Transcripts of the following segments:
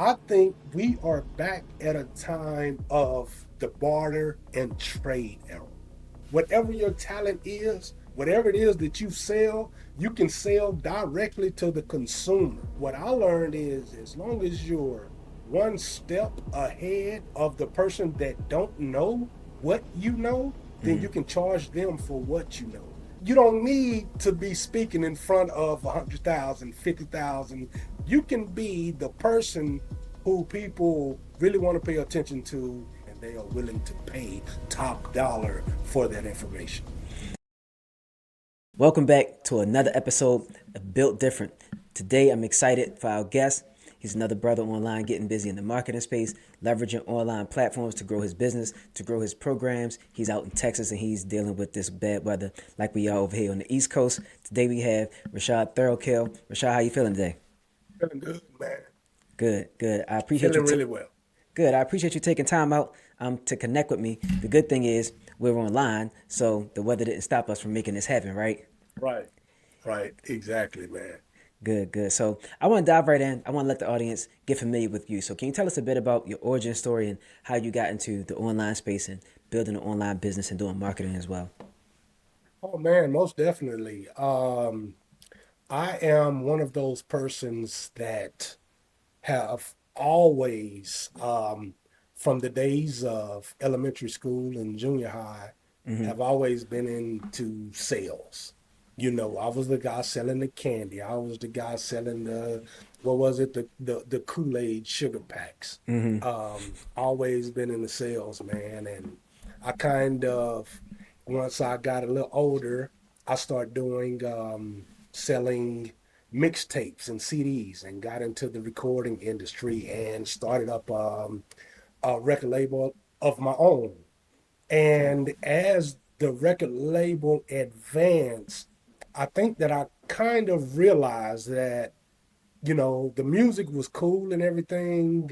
I think we are back at a time of the barter and trade era. Whatever your talent is, whatever it is that you sell, you can sell directly to the consumer. What I learned is as long as you're one step ahead of the person that don't know what you know, then Mm-hmm. you can charge them for what you know. You don't need to be speaking in front of 100,000, 50,000. You can be the person who people really want to pay attention to, and they are willing to pay top dollar for that information. Welcome back to another episode of Built Different. Today I'm excited for our guest. He's another brother online getting busy in the marketing space, leveraging online platforms to grow his business, to grow his programs. He's out in Texas and he's dealing with this bad weather like we are over here on the East Coast. Today we have Rashad Thirlkill. Rashad, how you feeling today? Feeling good, man. Good, good. I appreciate you. Feeling really well. Good. I appreciate you taking time out to connect with me. The good thing is we're online, so the weather didn't stop us from making this happen, right? Right. Right. Exactly, man. Good, good. So I want to dive right in. I want to let the audience get familiar with you. So can you tell us a bit about your origin story and how you got into the online space and building an online business and doing marketing as well? Oh man, most definitely. I am one of those persons that have always, from the days of elementary school and junior high, Mm-hmm. have always been into sales. I was the guy selling the candy. I was the guy selling what was it, the Kool-Aid sugar packs. Mm-hmm. Always been in the sales, man. And I kind of, once I got a little older, I started doing selling mixtapes and CDs and got into the recording industry and started up a record label of my own. Okay. And as the record label advanced, I think that I kind of realized that, the music was cool and everything.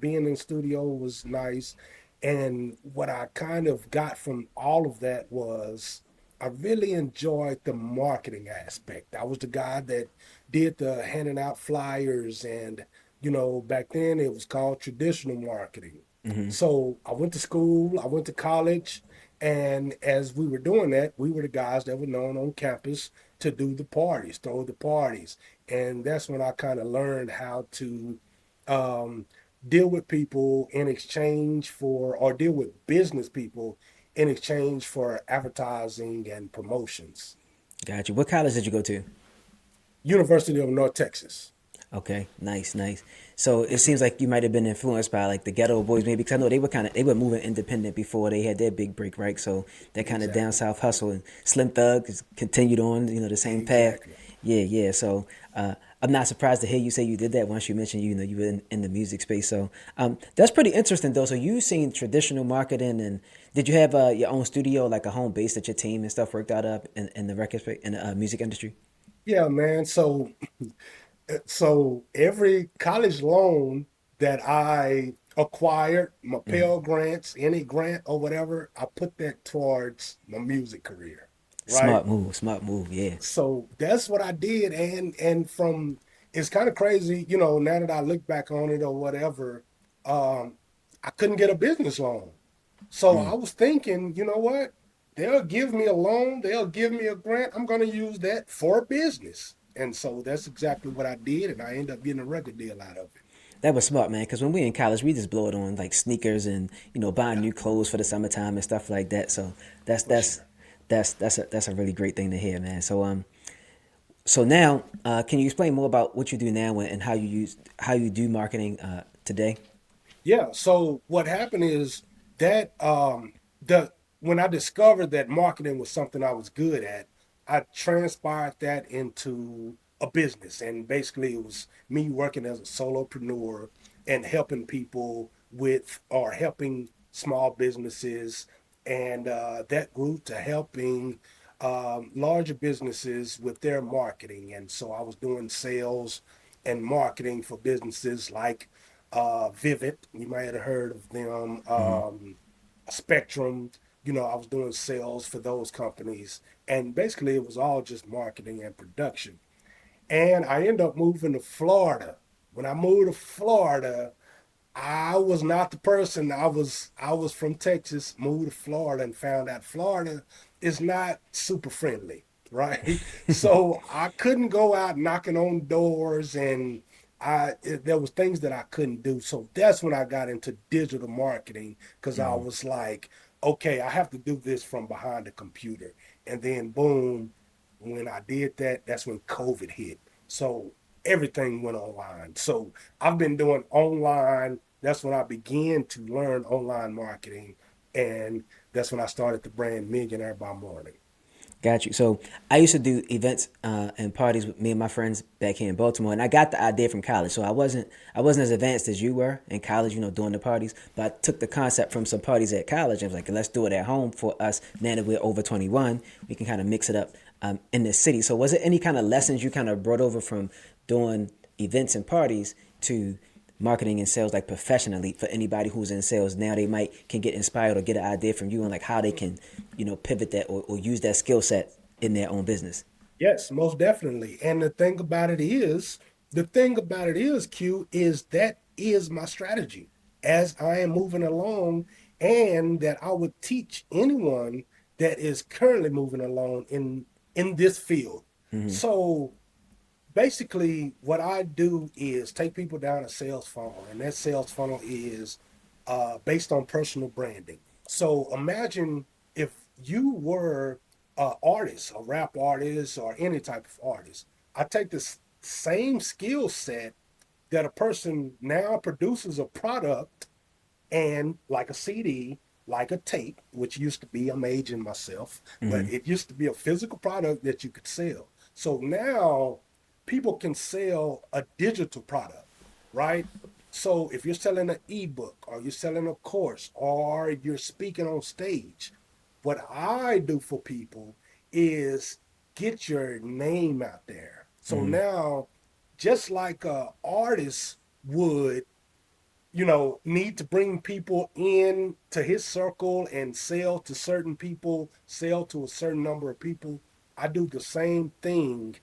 Being in studio was nice. And what I kind of got from all of that was I really enjoyed the marketing aspect. I was the guy that did the handing out flyers, and, back then it was called traditional marketing. Mm-hmm. So I went to school, I went to college, and as we were doing that, we were the guys that were known on campus to do the parties, throw the parties. And that's when I kind of learned how to um, deal with people in exchange for, or deal with business people in exchange for advertising and promotions. Got you. What college did you go to? University of North Texas. Okay, nice, nice. So it seems Mhm. like you might have been influenced by like the Ghetto Boys, maybe because I know they were moving independent before they had their big break, right? So that kind of down Exactly. south hustle and Slim Thug has continued on, the same path. Exactly. Yeah, yeah. So I'm not surprised to hear you say you did that once you mentioned you were in the music space. So that's pretty interesting though. So you seen traditional marketing, and did you have your own studio, like a home base that your team and stuff worked out of in the in the music industry? Yeah, man. So every college loan that I acquired, my Hmm. Pell Grants, any grant or whatever, I put that towards my music career, right? Smart move, smart move. Yeah. So that's what I did, and from it's kind of crazy, now that I look back on it or whatever, um, I couldn't get a business loan. So I was thinking, you know what? They'll give me a loan, they'll give me a grant. I'm going to use that for business. And so that's exactly what I did, and I ended up getting a record deal out of it. That was smart, man. Because when we in college, we just blow it on like sneakers and buying Yeah, new clothes for the summertime and stuff like that. So that's for that's sure. that's a really great thing to hear, man. So now, can you explain more about what you do now and how you do marketing today? Yeah. So what happened is that the when I discovered that marketing was something I was good at, I transpired that into a business. And basically it was me working as a solopreneur and helping people with or helping small businesses. And that grew to helping larger businesses with their marketing. And so I was doing sales and marketing for businesses like Vivid. You might have heard of them. Spectrum. I was doing sales for those companies, and basically it was all just marketing and production. And I ended up moving to Florida, When I moved to Florida, I was not the person. I was from Texas, moved to Florida, and found out Florida is not super friendly, right? So I couldn't go out knocking on doors, and there was things that I couldn't do. So that's when I got into digital marketing because I was like, okay, I have to do this from behind the computer. And then boom, when I did that, that's when COVID hit. So everything went online. So I've been doing online. That's when I began to learn online marketing. And that's when I started the brand Millionaire by Morning. Got you. So I used to do events and parties with me and my friends back here in Baltimore, and I got the idea from college. So I wasn't as advanced as you were in college, doing the parties. But I took the concept from some parties at college. I was like, let's do it at home for us. Now that we're over 21, we can kind of mix it up in the city. So was it any kind of lessons you kind of brought over from doing events and parties to marketing and sales, like professionally, for anybody who's in sales now? They might can get inspired or get an idea from you and like how they can pivot that, or use that skill set in their own business. Yes, most definitely. And the thing about it is, Q, is that is my strategy as I am moving along, and that I would teach anyone that is currently moving along in this field. So basically what I do is take people down a sales funnel, and that sales funnel is based on personal branding. So imagine if you were an artist, a rap artist, or any type of artist. I take this same skill set that a person now produces a product, and like a CD, like a tape, which used to be, I'm aging myself, but it used to be a physical product that you could sell. So now people can sell a digital product, right? So if you're selling an ebook, or you're selling a course, or you're speaking on stage, what I do for people is get your name out there. So now, just like a artist would, need to bring people in to his circle and sell to certain people, sell to a certain number of people. I do the same thing,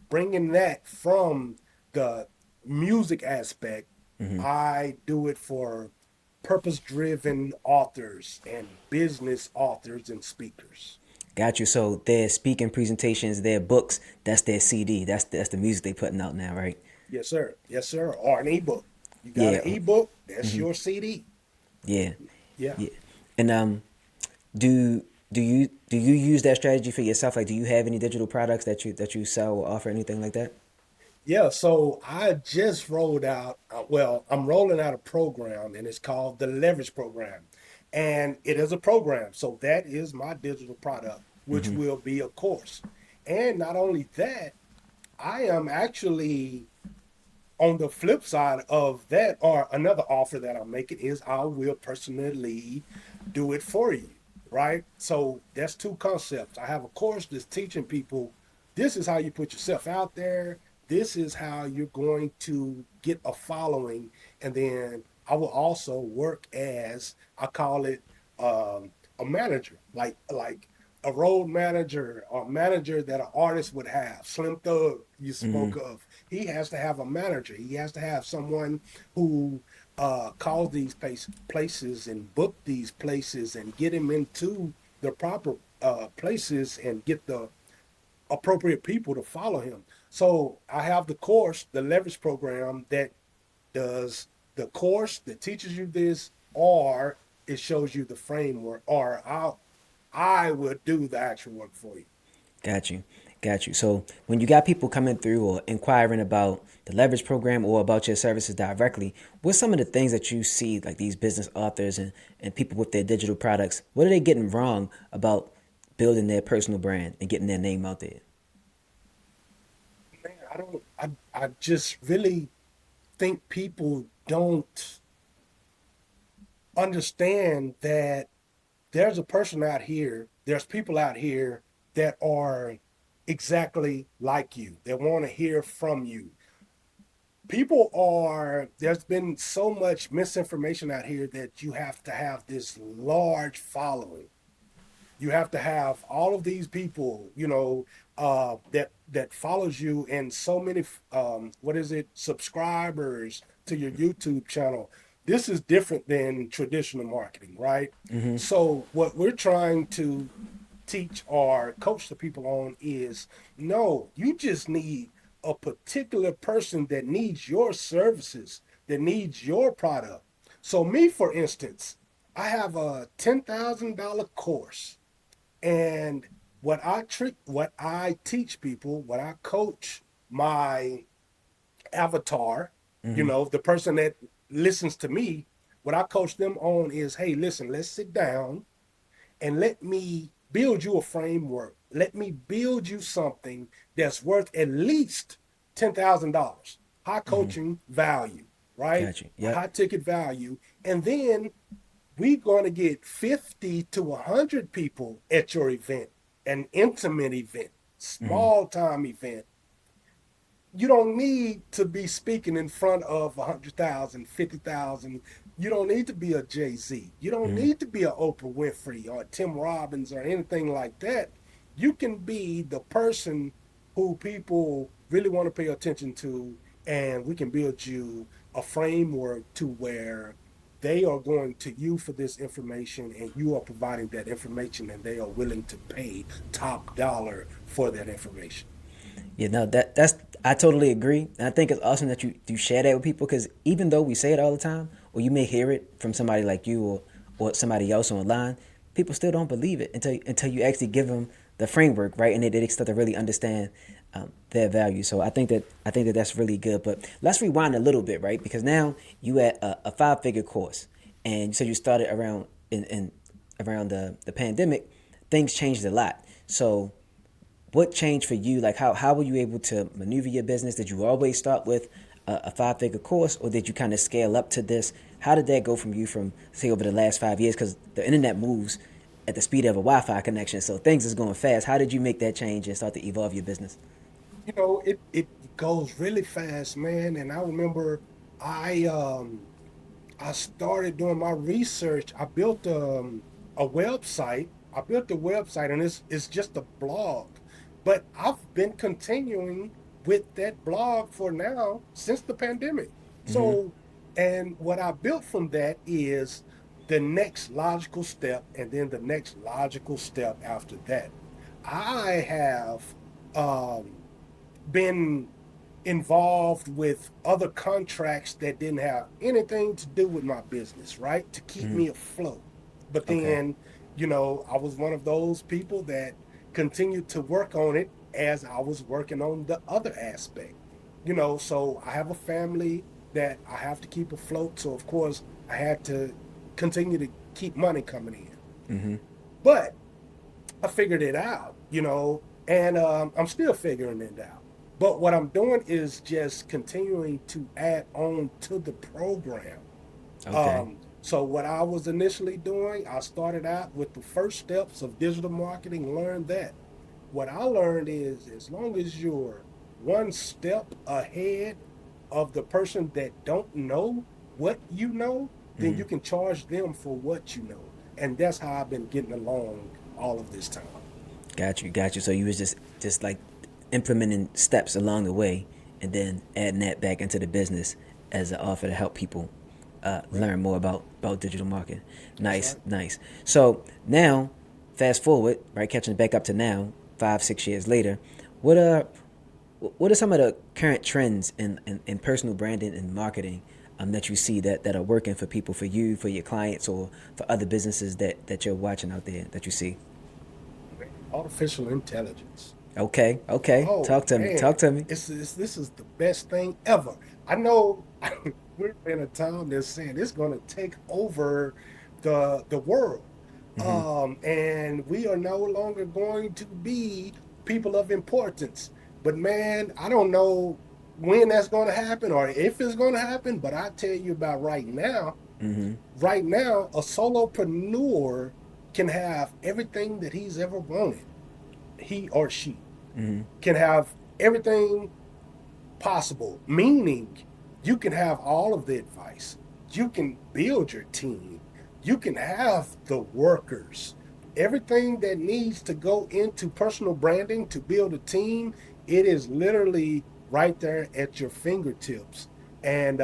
bringing that from the music aspect. I do it for purpose driven authors and business authors and speakers. Got you. So their speaking presentations, their books, that's their CD. That's the music they putting out now, right? Yes, sir. Yes, sir. Or an ebook. You got Yeah. an ebook, that's your CD. Yeah. Yeah. Yeah. And do you use that strategy for yourself? Like, do you have any digital products that you sell or offer, anything like that? Yeah, so I just rolled out, well, I'm rolling out a program, and it's called the Leverage Program. And it is a program. So that is my digital product, which will be a course. And not only that, I am actually on the flip side of that, or another offer that I'm making is I will personally do it for you, right? So that's two concepts. I have a course that's teaching people this is how you put yourself out there. This is how you're going to get a following. And then I will also work as, I call it, a manager, like a road manager, or manager that an artist would have. Slim Thug, you spoke of. He has to have a manager. He has to have someone who calls these places and book these places and get him into the proper places and get the appropriate people to follow him. So I have the course, the Leverage Program, that does the course that teaches you this, or it shows you the framework, or I will do the actual work for you. Got you. Got you. So when you got people coming through or inquiring about the leverage program or about your services directly, what's some of the things that you see, like these business authors and people with their digital products, what are they getting wrong about building their personal brand and getting their name out there? Man, I just really think people don't understand that there's a person out here, there's people out here that are exactly like you, that want to hear from you. There's been so much misinformation out here that you have to have this large following. You have to have all of these people, that follows you, and so many, what is it, subscribers to your YouTube channel. This is different than traditional marketing, right? So what we're trying to teach or coach the people on is, no, you just need a particular person that needs your services, that needs your product. So me, for instance, I have a $10,000 course, and what I teach people, what I coach my avatar, the person that listens to me, what I coach them on is, hey, listen, let's sit down and let me build you a framework. Let me build you something that's worth at least $10,000. High coaching value, right? Got you. A Yep. high ticket value. And then we're going to get 50 to 100 people at your event, an intimate event, small time event. You don't need to be speaking in front of 100,000, 50,000. You don't need to be a Jay-Z. You don't need to be a Oprah Winfrey or Tim Robbins or anything like that. You can be the person who people really want to pay attention to, and we can build you a framework to where they are going to you for this information, and you are providing that information, and they are willing to pay top dollar for that information. Yeah, no, that's I totally agree, and I think it's awesome that you share that with people because even though we say it all the time, or you may hear it from somebody like you or somebody else online, people still don't believe it until you actually give them the framework, right? And they start to really understand their value. So I think that that's really good. But let's rewind a little bit, right? Because now you at a 5-figure course, and you said you started in around the pandemic. Things changed a lot. So what changed for you? Like how were you able to maneuver your business? Did you always start with a 5-figure course, or did you kind of scale up to this? How did that go from you from say over the last 5 years? Because the internet moves at the speed of a Wi-Fi connection, so things is going fast. How did you make that change and start to evolve your business? It goes really fast, man. And I remember I um I started doing my research. I built a website. I built a website, and it's just a blog. But I've been continuing with that blog for now since the pandemic. So, and what I built from that is the next logical step, and then the next logical step after that. I have um, been involved with other contracts that didn't have anything to do with my business, right? To keep me afloat. But Okay. then, I was one of those people that continued to work on it as I was working on the other aspect. So I have a family that I have to keep afloat. So, of course, I had to continue to keep money coming in. But I figured it out, and I'm still figuring it out. But what I'm doing is just continuing to add on to the program. Okay. So what I was initially doing, I started out with the first steps of digital marketing, learned that. What I learned is as long as you're one step ahead of the person that don't know what you know, then you can charge them for what you know. And that's how I've been getting along all of this time. Got you. So you was just like implementing steps along the way, and then adding that back into the business as an offer to help people Right. learn more about digital marketing. That's Nice, right. nice. So now, fast forward, right, catching it back up to now, 5 6 years later, what are what are some of the current trends in personal branding and marketing that you see that are working for people, for you, for your clients, or for other businesses that you're watching out there that you see? Artificial intelligence. Okay, okay. Oh Talk to me. Talk man, to me. this is the best thing ever. I know we're in a time that's saying it's going to take over the world, and we are no longer going to be people of importance. But man, I don't know when that's going to happen or if it's going to happen. But I tell you about right now. Right now, a solopreneur can have everything that he's ever wanted. He or she can have everything possible, meaning you can have all of the advice. You can build your team. You can have the workers. everything that needs to go into personal branding to build a team, it is literally right there at your fingertips. And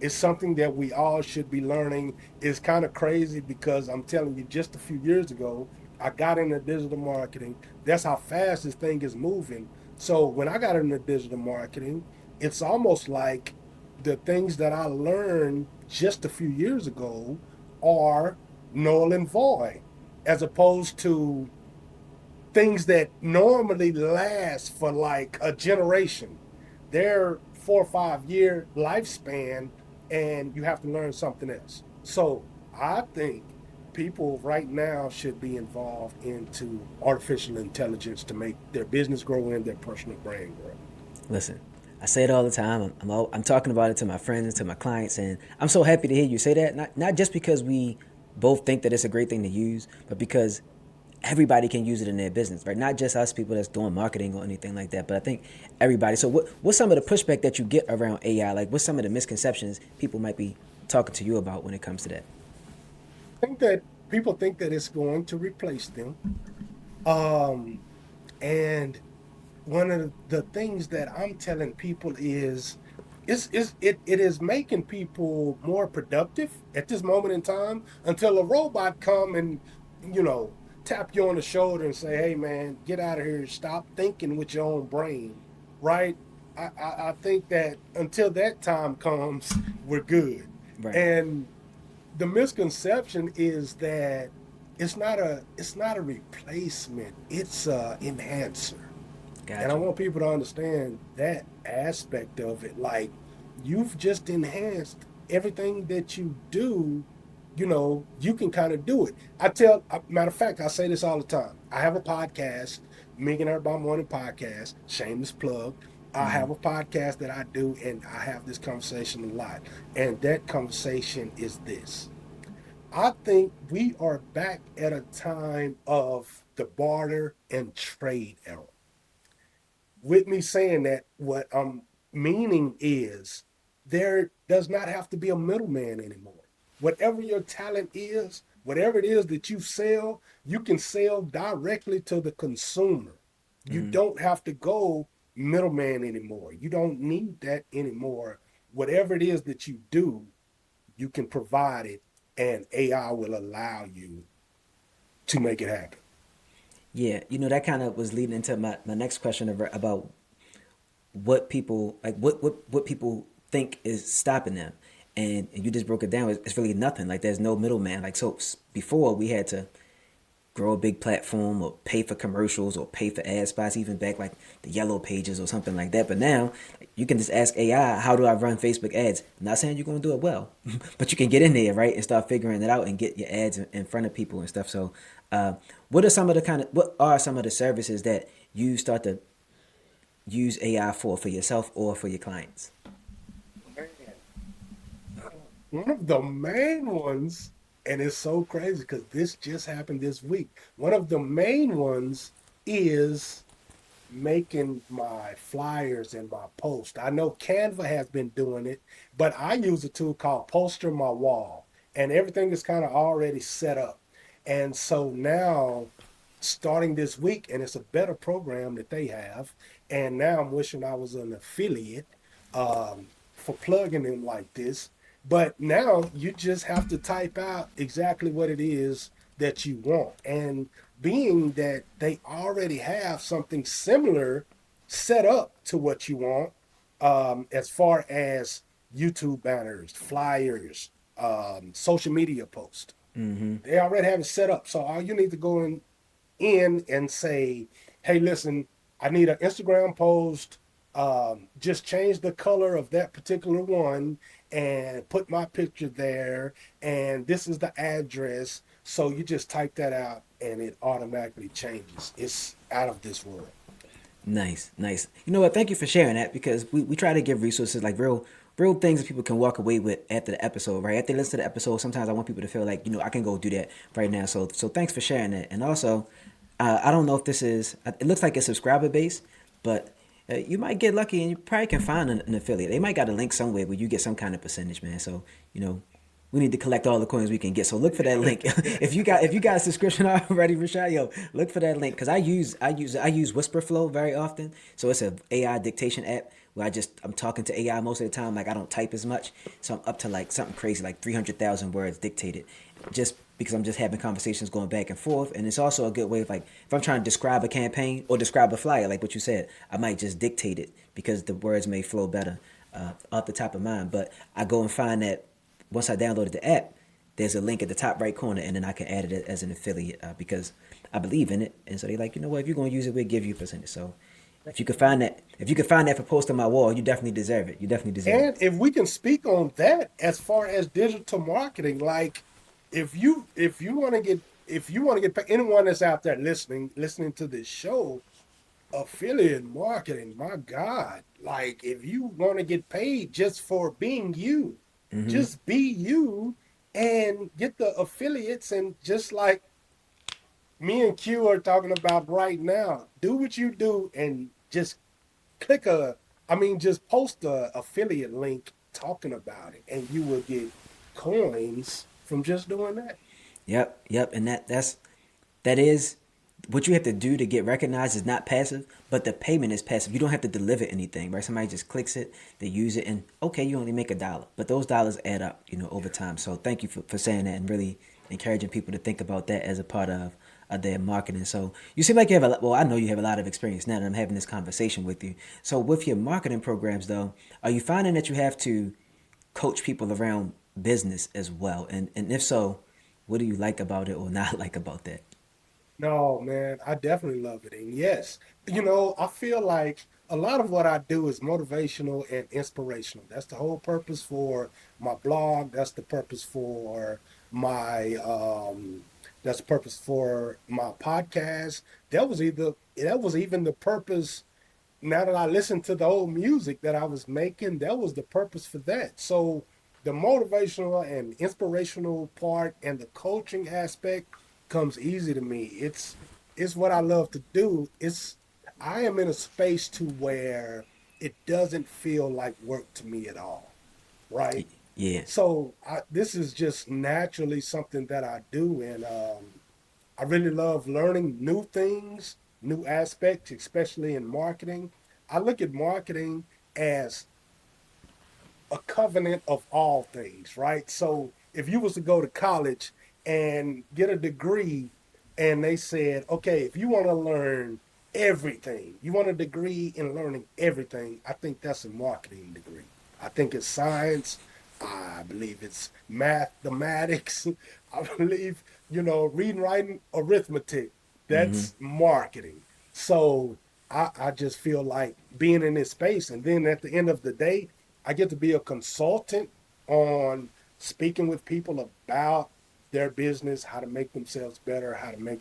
it's something that we all should be learning. It's kind of crazy because I'm telling you, just a few years ago, I got into digital marketing. That's how fast this thing is moving. So when I got into digital marketing, it's almost like the things that I learned just a few years ago are null and void, as opposed to things that normally last for like a generation. They're 4 or 5 year lifespan, and you have to learn something else. So I think people right now should be involved into artificial intelligence to make their business grow and their personal brand grow. Listen, I say it all the time. I'm talking about it to my friends and to my clients, and I'm so happy to hear you say that. Not just because we both think that it's a great thing to use, but because everybody can use it in their business, right? Not just us people that's doing marketing or anything like that, but I think everybody. So what's some of the pushback that you get around AI? Like what's some of the misconceptions people might be talking to you about when it comes to that? I think that people think that it's going to replace them. Um, and one of the things that I'm telling people is it is making people more productive at this moment in time until a robot come and you know tap you on the shoulder and say, hey man, get out of here, stop thinking with your own brain, right? I think that until that time comes, we're good. Right. And the misconception is that it's not a replacement, it's a enhancer. And I Got you. want people to understand that aspect of it. Like, you've just enhanced everything that you do. You can kind of do it. Matter of fact, I say this all the time. I have a podcast, Millionaire By Morning podcast, shameless plug. I have a podcast that I do, and I have this conversation a lot. And that conversation is this: I think we are back at a time of the barter and trade era. With me saying that, what I'm meaning is there does not have to be a middleman anymore. Whatever your talent is, whatever it is that you sell, you can sell directly to the consumer. You don't have to go middleman anymore. You don't need that anymore. Whatever it is that you do, you can provide it, and AI will allow you to make it happen. Yeah, that kind of was leading into my next question about what people like what people think is stopping them, and you just broke it down. It's really nothing. Like there's no middleman. Like so before we had to grow a big platform or pay for commercials or pay for ad spots, even back like the yellow pages or something like that. But now you can just ask AI, how do I run Facebook ads? I'm not saying you're going to do it well, but you can get in there, right, and start figuring it out and get your ads in front of people and stuff. So, what are some of the services that you start to use AI for yourself or for your clients? Man, one of the main ones, and it's so crazy because this just happened this week. One of the main ones is making my flyers and my post. I know Canva has been doing it, but I use a tool called Poster My Wall, and everything is kind of already set up. And so now, starting this week, and it's a better program that they have. And now I'm wishing I was an affiliate for plugging in like this. But now you just have to type out exactly what it is that you want. And being that they already have something similar set up to what you want, as far as YouTube banners, flyers, social media posts, they already have it set up. So all you need to go in and say, hey, listen, I need an Instagram post. Just change the color of that particular one and put my picture there. And this is the address. So you just type that out and it automatically changes. It's out of this world. Nice, nice. You know what? Thank you for sharing that because we try to give resources like real things that people can walk away with after the episode, right? After they listen to the episode, sometimes I want people to feel like, I can go do that right now. So thanks for sharing that. And also, I don't know if this is, it looks like it's subscriber based, but you might get lucky and you probably can find an affiliate. They might got a link somewhere where you get some kind of percentage, man. So, you know, we need to collect all the coins we can get. So look for that link. If you got a subscription already, Rashad, yo, look for that link because I use Whisperflow very often. So it's a AI dictation app where I'm talking to AI most of the time. Like I don't type as much, so I'm up to like something crazy like 300,000 words dictated, just because I'm just having conversations going back and forth. And it's also a good way of like if I'm trying to describe a campaign or describe a flyer, like what you said, I might just dictate it because the words may flow better off the top of mind. But I go and find that once I downloaded the app, there's a link at the top right corner, and then I can add it as an affiliate because I believe in it. And so they're like, you know what, if you're gonna use it, we'll give you a percentage. So if you could find that for posting my wall, you definitely deserve it. You definitely deserve it. And if we can speak on that as far as digital marketing, like if you want to get paid, anyone that's out there listening to this show, affiliate marketing, my God, like if you want to get paid just for being you, just be you and get the affiliates and just like me and Q are talking about right now, do what you do and just click a, I mean, just post a affiliate link talking about it, and you will get coins from just doing that. Yep, and that is what you have to do to get recognized is not passive, but the payment is passive. You don't have to deliver anything, right? Somebody just clicks it, they use it, and okay, you only make $1, but those dollars add up, over time. So thank you for saying that and really encouraging people to think about that as a part of their marketing. So you seem like you have a lot, well, I know you have a lot of experience now that I'm having this conversation with you. So with your marketing programs, though, are you finding that you have to coach people around business as well? And if so, what do you like about it or not like about that? No, man, I definitely love it. And yes, I feel like a lot of what I do is motivational and inspirational. That's the whole purpose for my blog. My that's the purpose for my podcast. That was even the purpose. Now that I listen to the old music that I was making, that was the purpose for that. So the motivational and inspirational part and the coaching aspect comes easy to me. It's what I love to do. It's I am in a space to where it doesn't feel like work to me at all, right? Yeah. So this is just naturally something that I do, and I really love learning new things, new aspects, especially in marketing. I look at marketing as a covenant of all things, right? So if you was to go to college and get a degree and they said, okay, if you want to learn everything, you want a degree in learning everything, I think that's a marketing degree. I think it's science. I believe it's mathematics. I believe, reading, writing, arithmetic. That's marketing. So I just feel like being in this space. And then at the end of the day, I get to be a consultant on speaking with people about their business, how to make themselves better, how to make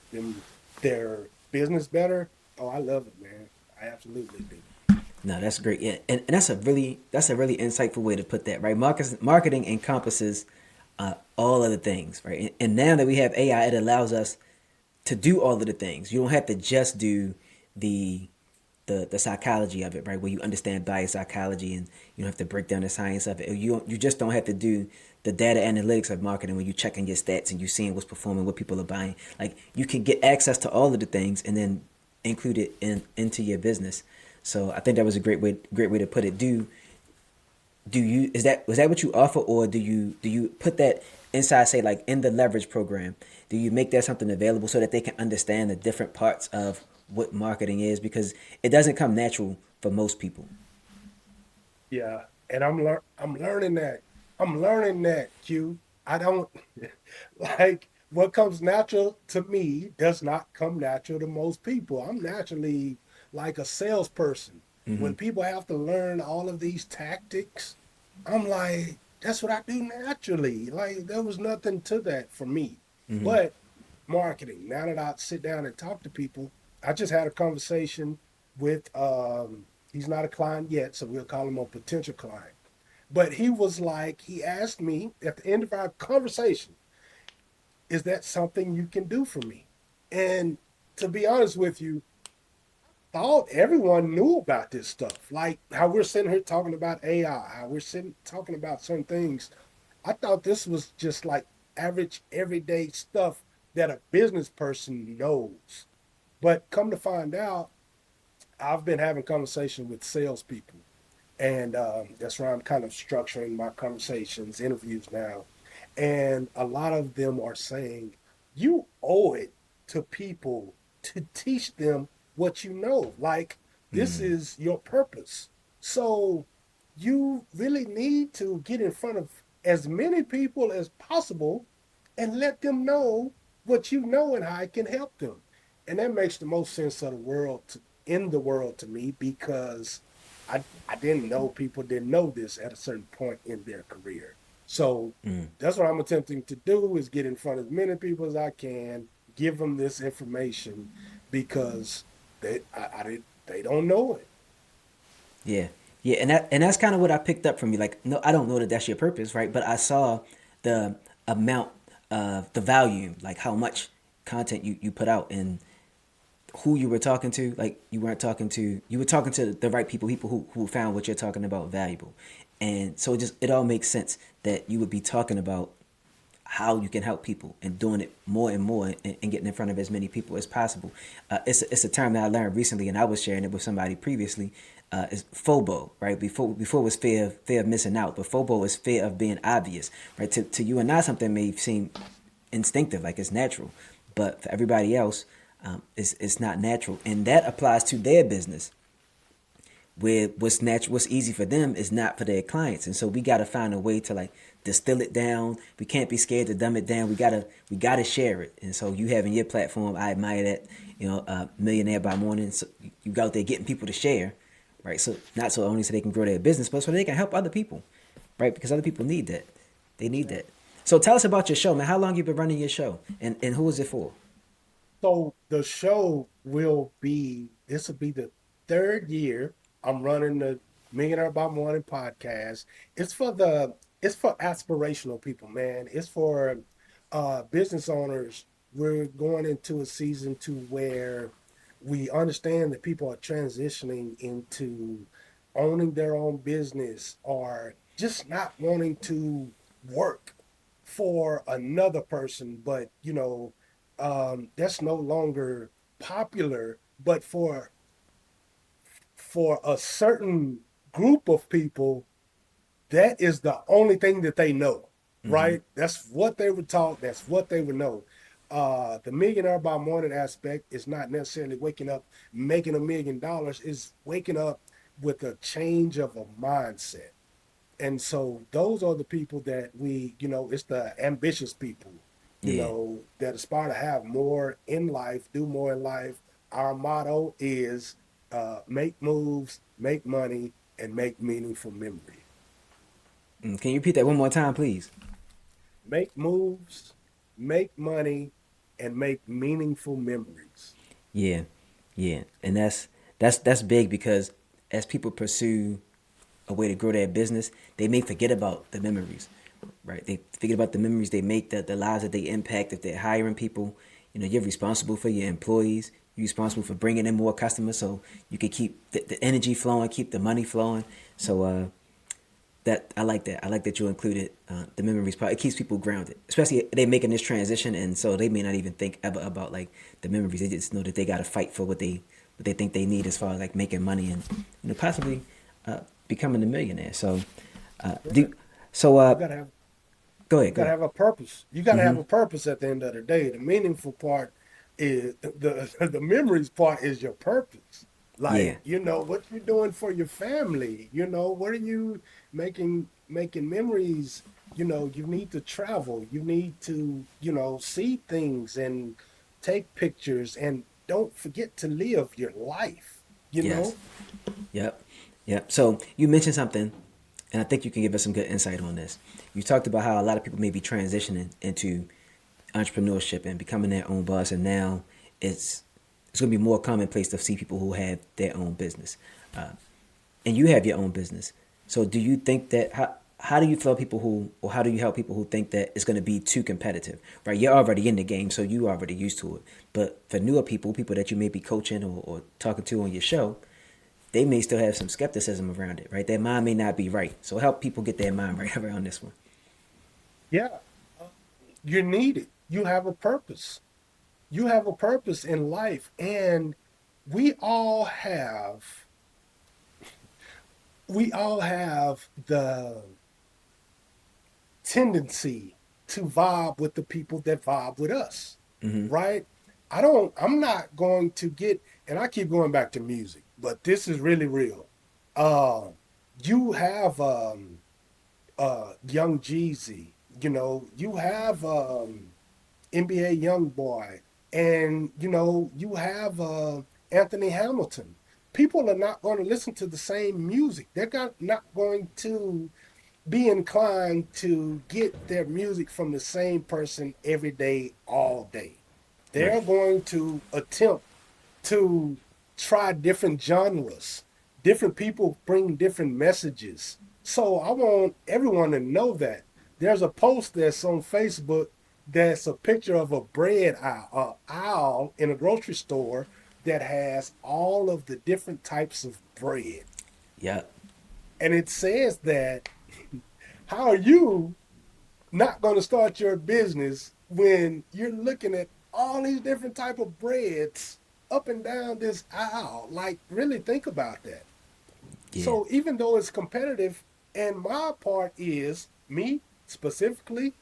their business better. Oh, I love it, man. I absolutely do. No, that's great. Yeah, and that's a really insightful way to put that, right? Marketing encompasses all of the things, right? And now that we have AI, it allows us to do all of the things. You don't have to just do the the psychology of it, right? Where you understand buyer psychology and you don't have to break down the science of it. You just don't have to do the data analytics of marketing when you checking your stats and you seeing what's performing, what people are buying. Like you can get access to all of the things and then include it into your business. So I think that was a great way to put it. Do you was that what you offer, or do you put that inside, say like in the leverage program? Do you make that something available so that they can understand the different parts of what marketing is, because it doesn't come natural for most people? Yeah, and I'm learning that. I'm learning that, Q. I don't like what comes natural to me does not come natural to most people. I'm naturally like a salesperson. When people have to learn all of these tactics, I'm like, that's what I do naturally. Like there was nothing to that for me. But marketing, now that I sit down and talk to people, I just had a conversation with he's not a client yet, so we'll call him a potential client. But he was like, he asked me at the end of our conversation, is that something you can do for me? And to be honest with you, thought everyone knew about this stuff. Like how we're sitting here talking about AI, how we're sitting talking about certain things. I thought this was just like average, everyday stuff that a business person knows. But come to find out, I've been having conversations with salespeople, and that's where I'm kind of structuring my conversations, interviews now. And a lot of them are saying, you owe it to people to teach them what you know. Like, this is your purpose. So, you really need to get in front of as many people as possible and let them know what you know and how it can help them. And that makes the most sense of the world in the world to me because I didn't know people didn't know this at a certain point in their career. So that's what I'm attempting to do is get in front of as many people as I can, give them this information because they don't know it. Yeah, yeah, and that's kind of what I picked up from you. Like, no, I don't know that that's your purpose, right? But I saw the amount of the value, like how much content you put out, and who you were talking to. Like, you were talking to the right people, people who found what you're talking about valuable, and so it all makes sense that you would be talking about how you can help people and doing it more and more and getting in front of as many people as possible. It's a term that I learned recently, and I was sharing it with somebody previously. Is FOBO, right? Before it was fear of missing out, but FOBO is fear of being obvious, right? To you and I, something may seem instinctive, like it's natural, but for everybody else, it's not natural, and that applies to their business where what's natural, what's easy for them is not for their clients. And so we got to find a way to like distill it down. We can't be scared to dumb it down. We gotta share it. And so you having your platform, I admire that. Millionaire by Morning. So you go out there getting people to share, right? So not so only so they can grow their business, but so they can help other people, right? Because other people need that. They need that. So tell us about your show, man. How long you been running your show, and who is it for? So the show will be this will be the third year I'm running the Millionaire by Morning podcast. It's for aspirational people, man. It's for business owners. We're going into a season to where we understand that people are transitioning into owning their own business or just not wanting to work for another person, but that's no longer popular. But for a certain group of people, that is the only thing that they know, right? That's what they were taught. That's what they would know. The millionaire by morning aspect is not necessarily waking up making $1 million. Is waking up with a change of a mindset. And so those are the people that it's the ambitious people, Yeah. that aspire to have more in life, do more in life. Our motto is make moves, make money, and make meaningful memory. Can you repeat that one more time, please? Make moves, make money, and make meaningful memories. Yeah, yeah, and that's big because as people pursue a way to grow their business, they may forget about the memories, right? They forget about the memories they make, the lives that they impact. If they're hiring people, you're responsible for your employees. You're responsible for bringing in more customers, so you can keep the energy flowing, keep the money flowing. So that I like that. I like that you included the memories part. It keeps people grounded, especially if they making this transition, and so they may not even think ever about like the memories. They just know that they got to fight for what they think they need as far as like making money and possibly becoming a millionaire. So, do Correct. so. You gotta have Go you ahead. Go gotta ahead. have a purpose. You gotta have Mm-hmm. a purpose at the end of the day. The meaningful part is the memories part is your purpose. Yeah. Like, what you're doing for your family. What are you making memories. You need to travel. You need to, see things and take pictures and don't forget to live your life, you Yes. know? Yep. Yep. So you mentioned something, and I think you can give us some good insight on this. You talked about how a lot of people may be transitioning into entrepreneurship and becoming their own boss, and now it's it's going to be more commonplace to see people who have their own business, and you have your own business. So do you think that how do you tell people who, or how do you help people who think that it's going to be too competitive, right? You're already in the game, so you already used to it. But for newer people, people that you may be coaching or talking to on your show, they may still have some skepticism around it, right? Their mind may not be right. So help people get their mind right around this one. Yeah, you're needed. You have a purpose. You have a purpose in life, and we all have we all have the tendency to vibe with the people that vibe with us, right? I'm not going to get, and I keep going back to music, but this is really real. Uh, you have Young Jeezy, you have NBA Young Boy, and you have Anthony Hamilton. People are not going to listen to the same music. Not going to be inclined to get their music from the same person every day, all day. Right. They're going to attempt to try different genres. Different people bring different messages. So I want everyone to know that there's a post that's on Facebook that's a picture of a bread aisle in a grocery store that has all of the different types of bread. Yep. And it says that how are you not going to start your business when you're looking at all these different type of breads up and down this aisle? Like, really think about that. Yeah. So even though it's competitive, and my part is me specifically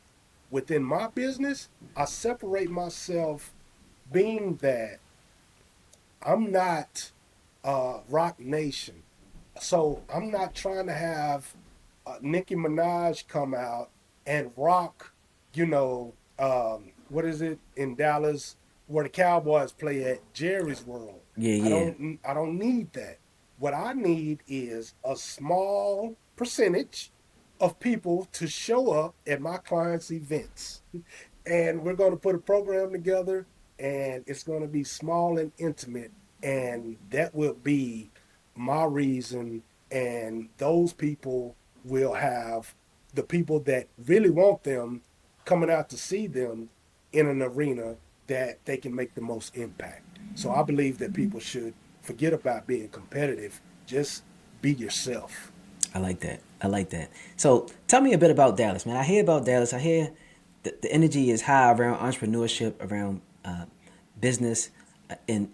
within my business, I separate myself being that I'm not Rock Nation. So I'm not trying to have Nicki Minaj come out and rock, what is it in Dallas where the Cowboys play at Jerry's World. Yeah. I Yeah. don't I don't need that. What I need is a small percentage of people to show up at my clients' events. And we're going to put a program together, and it's going to be small and intimate, and that will be my reason. And those people will have the people that really want them coming out to see them in an arena that they can make the most impact. So I believe that people should forget about being competitive. Just be yourself. I like that. I like that. So tell me a bit about Dallas, man. I hear about Dallas. I hear the energy is high around entrepreneurship, around business, in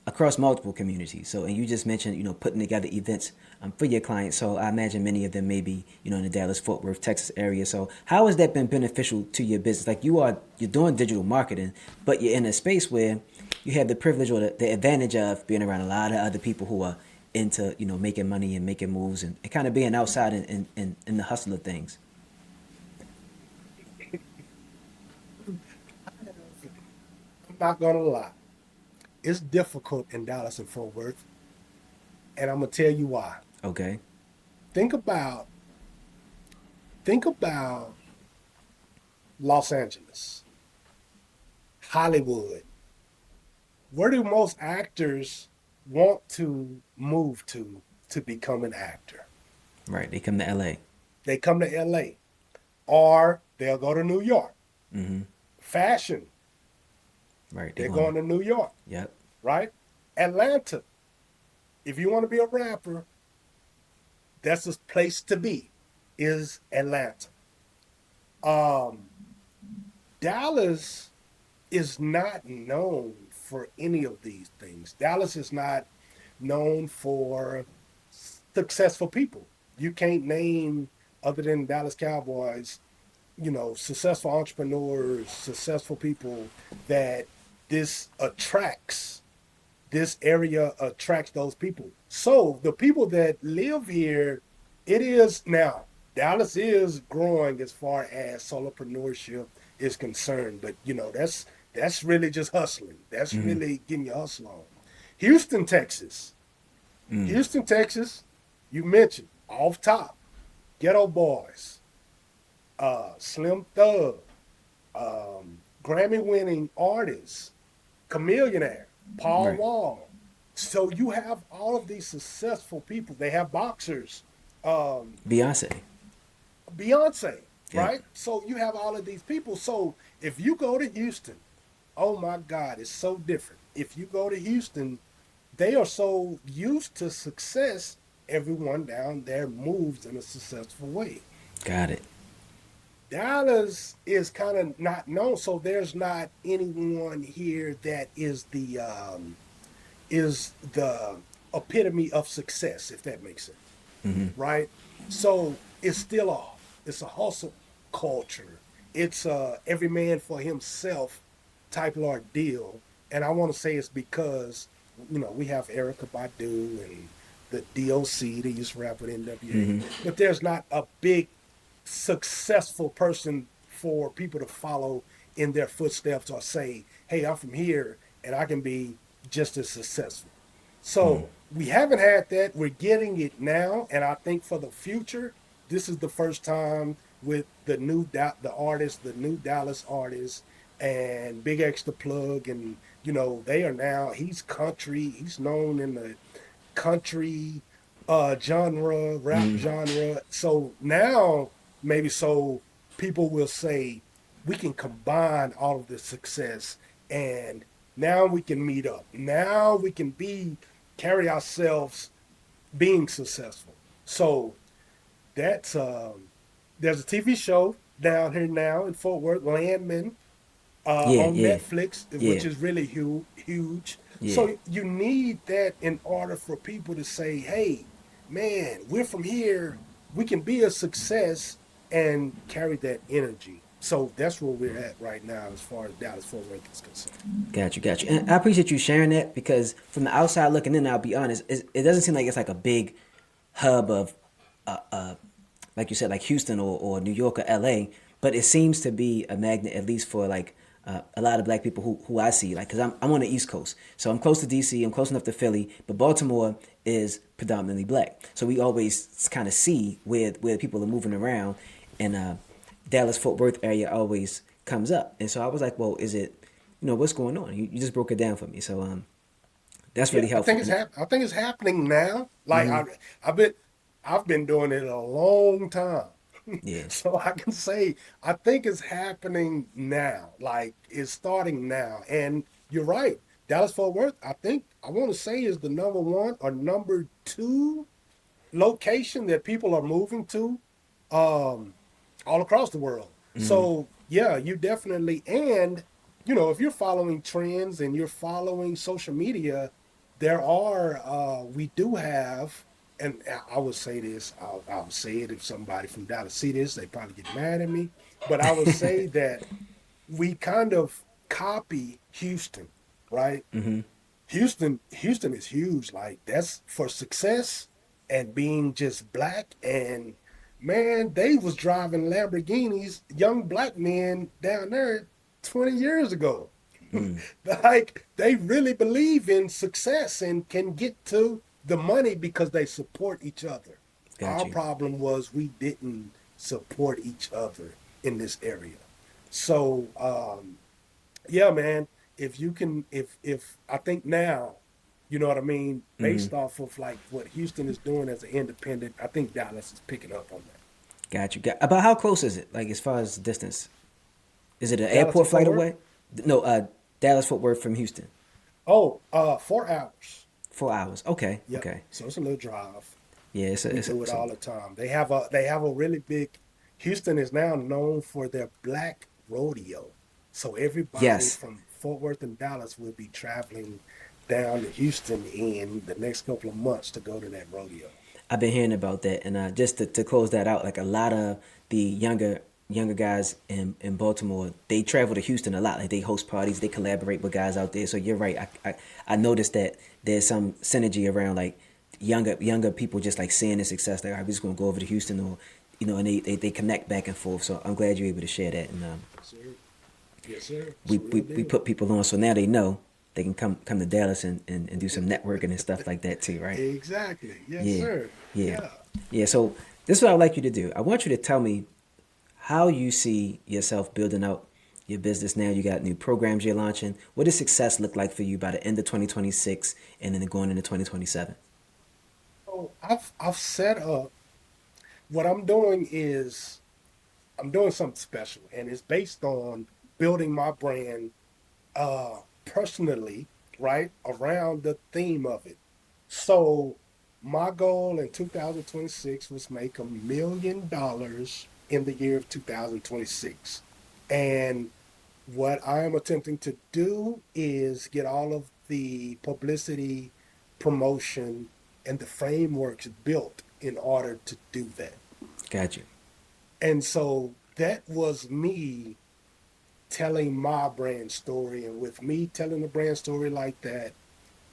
across multiple communities. So, and you just mentioned, putting together events for your clients. So I imagine many of them may be, in the Dallas, Fort Worth, Texas area. So how has that been beneficial to your business? Like you're doing digital marketing, but you're in a space where you have the privilege or the advantage of being around a lot of other people who are into making money and making moves and kind of being outside in the hustle of things. I'm not going to lie. It's difficult in Dallas and Fort Worth, and I'm going to tell you why. Okay. Think about think about Los Angeles, Hollywood. Where do most actors want to move to become an actor? Right. They come to LA. They come to LA, or they'll go to New York. Fashion, Right. They're they're going to. going to New York, Yep. right? Atlanta, if you want to be a rapper, that's the place to be, is Atlanta. Um, Dallas is not known for any of these things. Dallas is not known for successful people. You can't name, other than Dallas Cowboys, successful entrepreneurs, successful people that this attracts. This area attracts those people. So the people that live here, it is now, Dallas is growing as far as solopreneurship is concerned, but that's really just hustling. That's really getting your hustle on. Houston, Texas. Houston, Texas, you mentioned off top, Ghetto Boys, Slim Thug, Grammy winning artists, Chameleonaire, Paul Right. Wall. So you have all of these successful people. They have boxers, um, Beyonce. Beyonce, Yep. right? So you have all of these people. So if you go to Houston, oh my God, it's so different. If you go to Houston, they are so used to success, everyone down there moves in a successful way. Got it. Dallas is kind of not known, so there's not anyone here that is the epitome of success, if that makes sense, right? So it's a hustle culture. It's a every man for himself type of ordeal, and I want to say it's because we have Erica Badu and the DOC, they used to rap with NWA, but there's not a big successful person for people to follow in their footsteps or say, hey, I'm from here and I can be just as successful. So we haven't had that. We're getting it now. And I think for the future, this is the first time with the artist, the new Dallas artist, and Big X the Plug. And, they are now, he's country. He's known in the country genre, rap genre. So now maybe so people will say we can combine all of this success and now we can meet up. Now we can carry ourselves being successful. So that's there's a TV show down here now in Fort Worth, Landman, Yeah, on yeah, Netflix, which yeah, is really huge. yeah. So you need that in order for people to say, "Hey, man, we're from here. We can be a success and carry that energy." So that's where we're at right now, as far as Dallas Fort Worth is concerned. Got you, got you. And I appreciate you sharing that because from the outside looking in, I'll be honest, it doesn't seem like it's like a big hub of, like you said, like Houston or New York or LA, but it seems to be a magnet, at least for like a lot of black people who I see. Like, because I'm on the East Coast. So I'm close to DC, I'm close enough to Philly, but Baltimore is predominantly black. So we always kind of see where people are moving around. And Dallas Fort Worth area always comes up. And so I was like, well, is it, what's going on? You just broke it down for me. So that's Yeah, really helpful. I think it's happening now. Like I've been doing it a long time. Yeah, So I can say I think it's happening now. Like it's starting now. And you're right. Dallas Fort Worth, I want to say is the number one or number two location that people are moving to um all across the world. So yeah, you definitely, and if you're following trends and you're following social media, we do have, and I would say this, I'll say it if somebody from Dallas see this, they probably get mad at me, but I would say that we kind of copy Houston, right? Houston is huge. Like that's for success and being just black. And man, they was driving Lamborghinis, young black men down there 20 years ago. Like they really believe in success and can get to the money because they support each other. got Our you. problem was we didn't support each other in this area. So yeah, man. If you can, if I think now, you know what I mean, based off of like what Houston is doing as an independent, I think Dallas is picking up on that. Got you. About how close is it? Like as far as distance, is it an Dallas to airport Fort flight Worth? away? No, Dallas Fort Worth from Houston. Oh, 4 hours. 4 hours. Okay, Yep. okay. So it's a little drive. Yeah, We do it all the time. They have a really big. Houston is now known for their black rodeo. So everybody yes. from Fort Worth and Dallas will be traveling down to Houston in the next couple of months to go to that rodeo. I've been hearing about that, and just to close that out, like a lot of the younger guys in Baltimore, they travel to Houston a lot. Like they host parties, they collaborate with guys out there. So you're right. I noticed that there's some synergy around like younger people just like seeing the success. Like, all right, we're just gonna go over to Houston, or and they connect back and forth. So I'm glad you're able to share that, and Yes, sir. Yes, sir. It's we, a we real we deal. put people on, so now they know they can come to Dallas and do some networking and stuff like that too, right? Exactly. Yes, Yeah, sir. yeah, Yeah. yeah. So this is what I'd like you to do. I want you to tell me how you see yourself building out your business now. You got new programs you're launching. What does success look like for you by the end of 2026 and then going into 2027? So I've set up what I'm doing is I'm doing something special and it's based on building my brand personally, right, around the theme of it. So my goal in 2026 was make $1 million in the year of 2026. And what I am attempting to do is get all of the publicity, promotion, and the frameworks built in order to do that. Got you. And so that was me telling my brand story. And with me telling the brand story like that,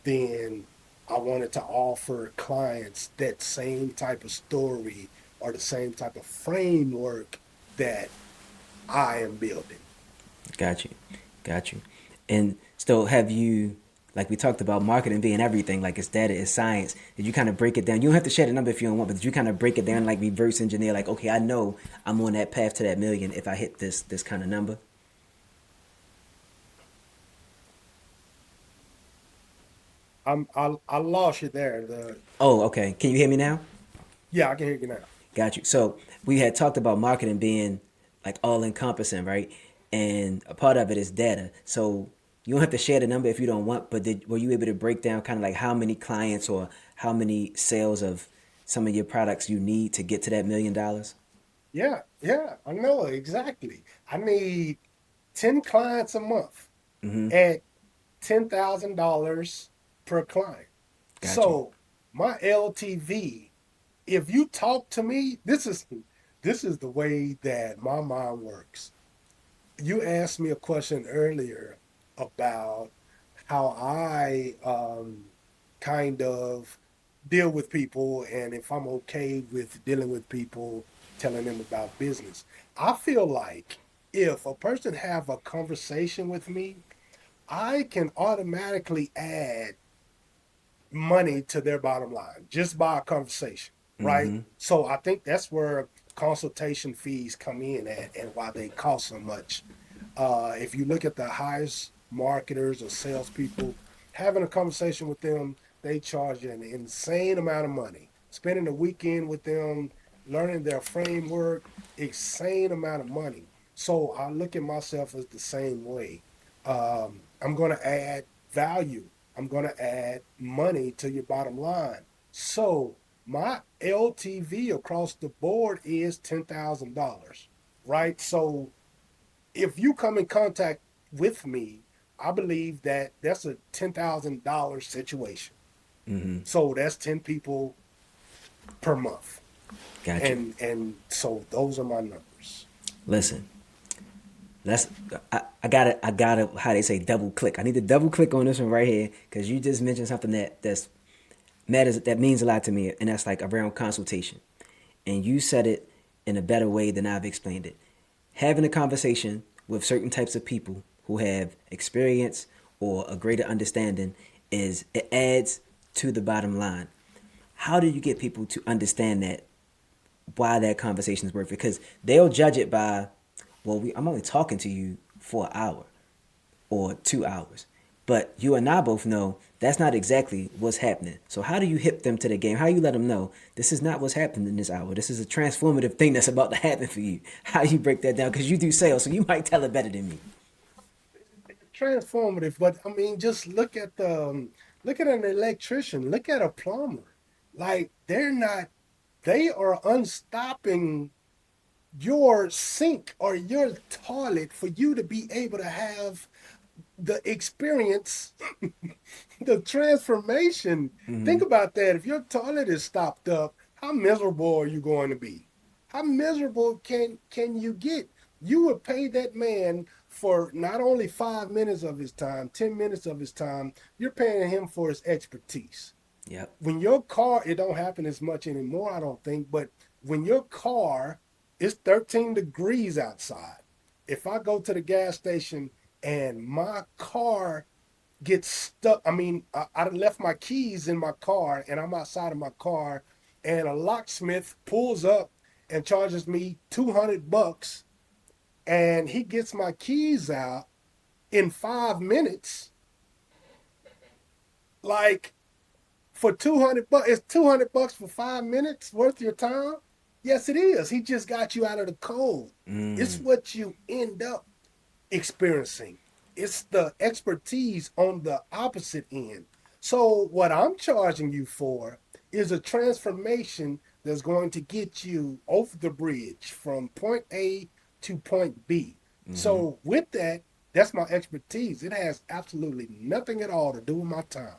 then I wanted to offer clients that same type of story or the same type of framework that I am building. Got you. Got you. And so have you, like we talked about marketing being everything, like it's data, it's science. Did you kind of break it down? You don't have to share the number if you don't want, but did you kind of break it down like reverse engineer, like, okay, I know I'm on that path to that million if I hit this kind of number? I lost you there. Oh, okay. Can you hear me now? Yeah, I can hear you now. Got you. So we had talked about marketing being like all encompassing, right? And a part of it is data. So you don't have to share the number if you don't want, but were you able to break down kind of like how many clients or how many sales of some of your products you need to get to that $1 million? Yeah, yeah, I know exactly. I need 10 clients a month at $10,000 per client. Got you. So my LTV, if you talk to me, this is the way that my mind works. You asked me a question earlier about how I kind of deal with people and if I'm okay with dealing with people, telling them about business. I feel like if a person have a conversation with me, I can automatically add money to their bottom line just by a conversation, right? So I think that's where consultation fees come in at and why they cost so much. If you look at the highest marketers or salespeople, having a conversation with them, they charge an insane amount of money. Spending a weekend with them, learning their framework, insane amount of money. So I look at myself as the same way. I'm going to add value. I'm going to add money to your bottom line. So my LTV across the board is $10,000, right? So if you come in contact with me, I believe that that's a $10,000 situation. So that's 10 people per month. Got you. And so those are my numbers. Listen, let's. I gotta. How they say double click. I need to double click on this one right here because you just mentioned something that's matters that means a lot to me, and that's like around consultation. And you said it in a better way than I've explained it. Having a conversation with certain types of people who have experience or a greater understanding is it adds to the bottom line. How do you get people to understand that why that conversation is worth it? Because they'll judge it by, well, I'm only talking to you for an hour or 2 hours. But you and I both know that's not exactly what's happening. So how do you hip them to the game? How do you let them know this is not what's happening in this hour? This is a transformative thing that's about to happen for you. How do you break that down? Because you do sales, so you might tell it better than me. Transformative, but I mean, just look at an electrician, look at a plumber. Like they are unstopping your sink or your toilet for you to be able to have the experience, the transformation. Think about that. If your toilet is stopped up, how miserable are you going to be? How miserable can you get? You would pay that man for not only 5 minutes of his time, 10 minutes of his time. You're paying him for his expertise. Yep. When your car, it don't happen as much anymore, I don't think, but when your car is 13 degrees outside, if I go to the gas station and my car gets stuck, I mean, I left my keys in my car and I'm outside of my car and a locksmith pulls up and charges me 200 bucks and he gets my keys out in 5 minutes, like for 200 bucks. It's 200 bucks for 5 minutes worth of your time. Yes, it is. He just got you out of the cold. It's what you end up experiencing. It's the expertise on the opposite end. So what I'm charging you for is a transformation that's going to get you over the bridge from point A to point B. Mm-hmm. So with that, that's my expertise. It has absolutely nothing at all to do with my time.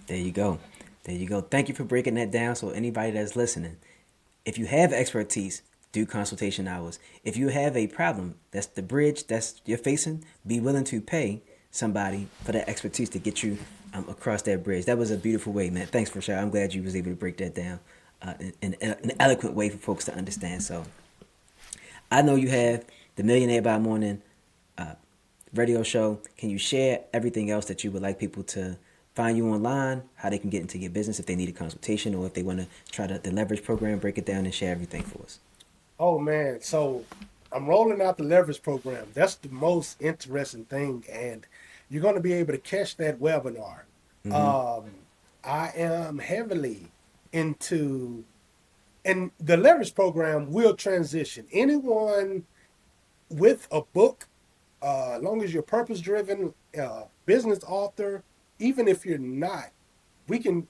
There you go. There you go. Thank you for breaking that down. So anybody that's listening, if you have expertise, do consultation hours. If you have a problem, that's the bridge that's you're facing, be willing to pay somebody for that expertise to get you across that bridge. That was a beautiful way, man. Thanks for sharing. I'm glad you was able to break that down in an eloquent way for folks to understand. So I know you have the Millionaire by Morning uh, radio show. Can you share everything else that you would like people to find you online, how they can get into your business if they need a consultation or if they want to try the leverage program, break it down and share everything for us? Oh man, so I'm rolling out the leverage program. That's the most interesting thing, and you're going to be able to catch that webinar. Mm-hmm. Um, I am heavily into, and the leverage program will transition. Anyone with a book, as long as you're purpose driven, business author, even if you're not, we can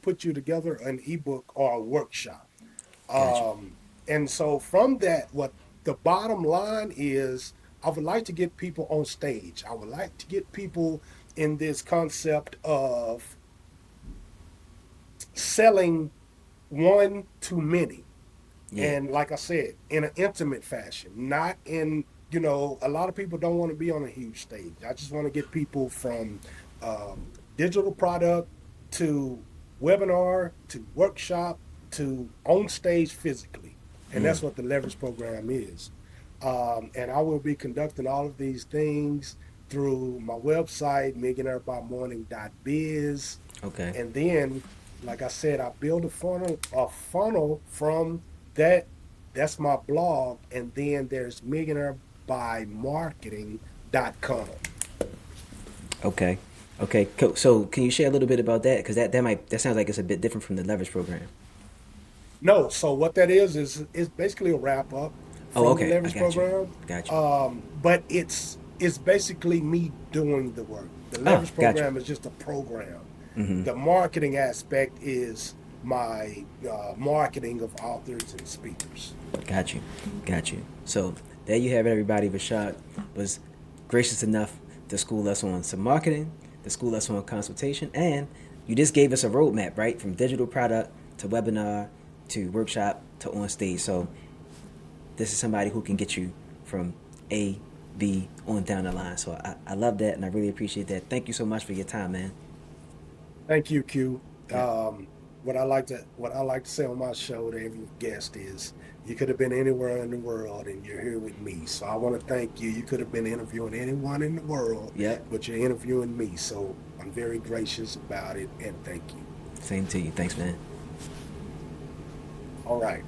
put you together an ebook or a workshop. Gotcha. And so from that, what the bottom line is, I would like to get people on stage. I would like to get people in this concept of selling one to many. Yeah. And like I said, in an intimate fashion, not in, a lot of people don't want to be on a huge stage. I just want to get people from digital product to webinar to workshop to on stage physically. And Mm. that's what the leverage program is. And I will be conducting all of these things through my website, millionairebymorning.biz. Okay. And then, like I said, I build a funnel from that. That's my blog. And then there's millionairebymarketing.com. Okay. Okay. Cool. So can you share a little bit about that? Because that sounds like it's a bit different from the leverage program. No, so what that is basically a wrap up Oh, from the okay. I leverage got you. program. Got you. But it's basically me doing the work. The Oh, leverage got you. program is just a program. Mm-hmm. The marketing aspect is my marketing of authors and speakers. Got you. Got you. So there you have it, everybody. Rashad was gracious enough to school us on some marketing, to school us on consultation, and you just gave us a roadmap, right? From digital product to webinar to workshop to on stage. So this is somebody who can get you from A, B on down the line. So I love that and I really appreciate that. Thank you so much for your time, man. Thank you, Q. Yeah. What I like to say on my show to every guest is you could have been anywhere in the world and you're here with me. So I want to thank you. You could have been interviewing anyone in the world, Yep. but you're interviewing me. So I'm very gracious about it and thank you. Same to you. Thanks, man. All right.